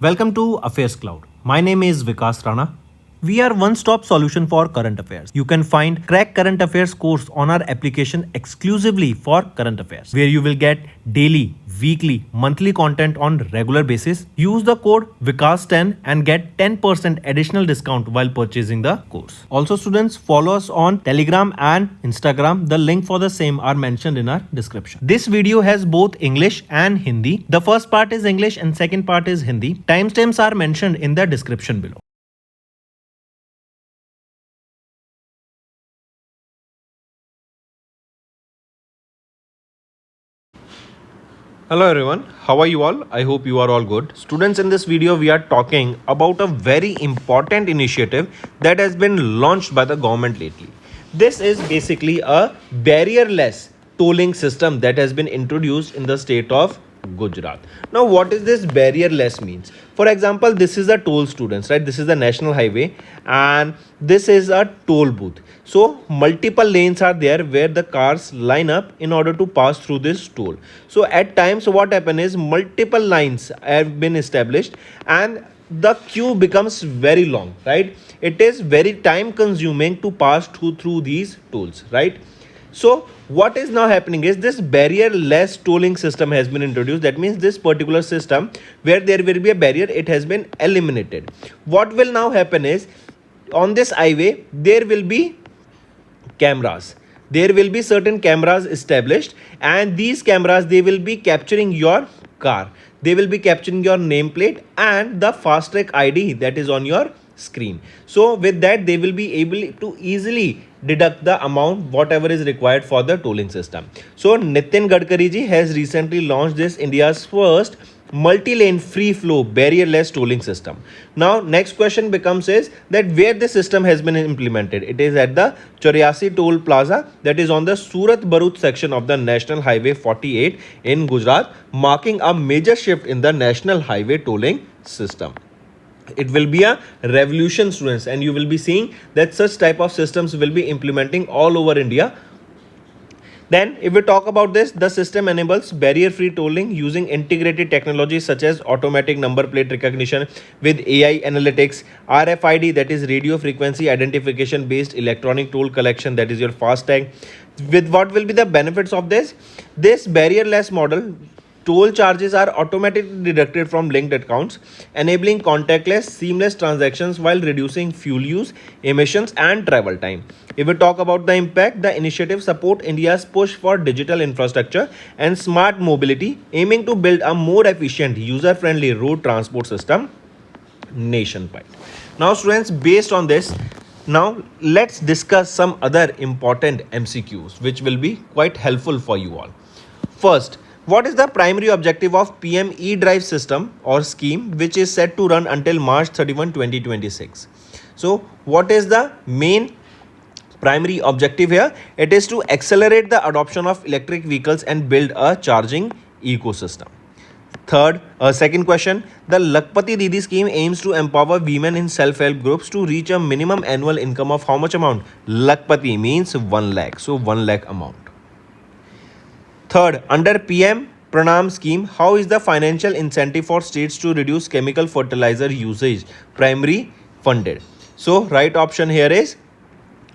Welcome to AffairsCloud. My name is Vikas Rana. We are one-stop solution for current affairs. You can find Crack Current Affairs course on our application exclusively for current affairs, where you will get daily, weekly, monthly content on regular basis. Use the code Vikas10 and get 10% additional discount while purchasing the course. Also, students, follow us on Telegram and Instagram. The link for the same are mentioned in our description. This video has both English and Hindi. The first part is English and second part is Hindi. Timestamps are mentioned in the description below. Hello everyone, how are you all? I hope you are all good. Students, in this video we are talking about a very important initiative that has been launched by the government lately. This is basically a barrierless tolling system that has been introduced in the state of Gujarat. Now, what is this barrierless means? For example, this is a toll, students, right? This is the national highway and this is a toll booth. So multiple lanes are there where the cars line up in order to pass through this toll. So at times what happen is multiple lines have been established and the queue becomes very long, right? It is very time consuming to pass through these tolls, right? So what is now happening is this barrier-less tolling system has been introduced. That means this particular system where there will be a barrier, it has been eliminated. What will now happen is on this highway, there will be cameras. There will be certain cameras established and these cameras, they will be capturing your car. They will be capturing your nameplate and the fast track ID that is on your screen. So with that, they will be able to easily deduct the amount whatever is required for the tolling system. So Nitin Gadkari ji has recently launched this India's first multi-lane free flow barrier-less tolling system. Now next question becomes is that where this system has been implemented. It is at the Choriasi toll plaza that is on the Surat Bharuch section of the National Highway 48 in Gujarat, marking a major shift in the national highway tolling system. It will be a revolution, students, and you will be seeing that such type of systems will be implementing all over India. Then if we talk about this, the system enables barrier-free tolling using integrated technologies such as automatic number plate recognition with AI analytics, RFID, that is radio frequency identification based electronic toll collection, that is your FASTag. With what will be the benefits of this? This barrier-less model, toll charges are automatically deducted from linked accounts, enabling contactless, seamless transactions while reducing fuel use, emissions, and travel time. If we talk about the impact, the initiative supports India's push for digital infrastructure and smart mobility, aiming to build a more efficient, user-friendly road transport system nationwide. Now, students, based on this, now let's discuss some other important MCQs, which will be quite helpful for you all. First, what is the primary objective of PM e-drive system or scheme which is set to run until March 31, 2026? So what is the main primary objective here? It is to accelerate the adoption of electric vehicles and build a charging ecosystem. Second question, the Lakpati Didi scheme aims to empower women in self-help groups to reach a minimum annual income of how much amount? Lakpati means 1 lakh. So 1 lakh amount. Third, under PM Pranam scheme, how is the financial incentive for states to reduce chemical fertilizer usage primary funded? So, right option here is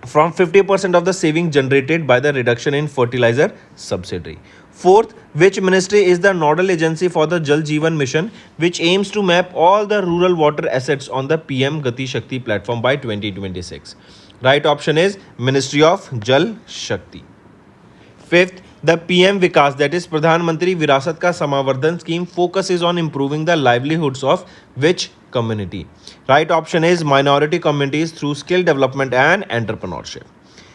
from 50% of the saving generated by the reduction in fertilizer subsidy. Fourth, which ministry is the nodal agency for the Jal Jeevan mission, which aims to map all the rural water assets on the PM Gati Shakti platform by 2026? Right option is Ministry of Jal Shakti. Fifth, the PM Vikas, that is Pradhan Mantri Virasat Ka Samavardhan scheme, focuses on improving the livelihoods of which community? Right option is minority communities through skill development and entrepreneurship.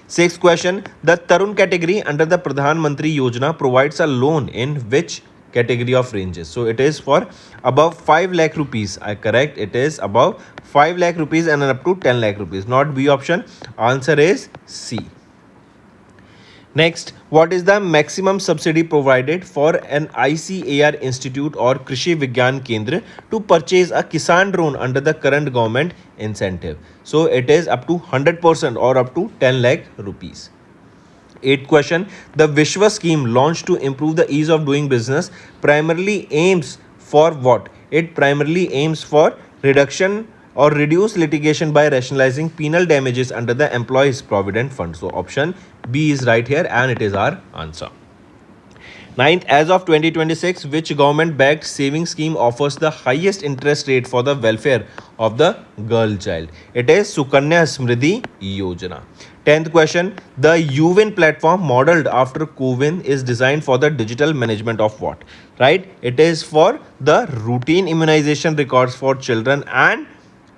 Sixth question, the Tarun category under the Pradhan Mantri Yojana provides a loan in which category of ranges? So it is for above 5 lakh rupees. I correct, it is above 5 lakh rupees and up to 10 lakh rupees. Not B option. Answer is C. Next, what is the maximum subsidy provided for an ICAR institute or Krishi Vigyan Kendra to purchase a Kisan drone under the current government incentive? So it is up to 100% or up to 10 lakh rupees. Eighth question, the Vishwa scheme launched to improve the ease of doing business primarily aims for what? It primarily aims for reduction or reduce litigation by rationalizing penal damages under the Employees Provident Fund. So option B is right here and it is our answer. Ninth, as of 2026, which government-backed saving scheme offers the highest interest rate for the welfare of the girl child? It is Sukanya Smriddhi Yojana. 10th question, the UWIN platform modeled after CoWIN is designed for the digital management of what? Right? It is for the routine immunization records for children and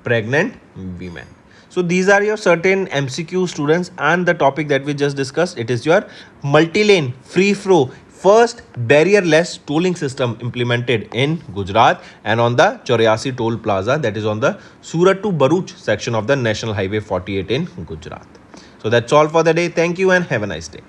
pregnant women. So these are your certain MCQ students, and the topic that we just discussed, it is your multi-lane free flow first barrier-less tolling system implemented in Gujarat and on the Chaurasi toll plaza, that is on the Surat to Bharuch section of the National Highway 48 in Gujarat. So that's all for the day. Thank you and have a nice day.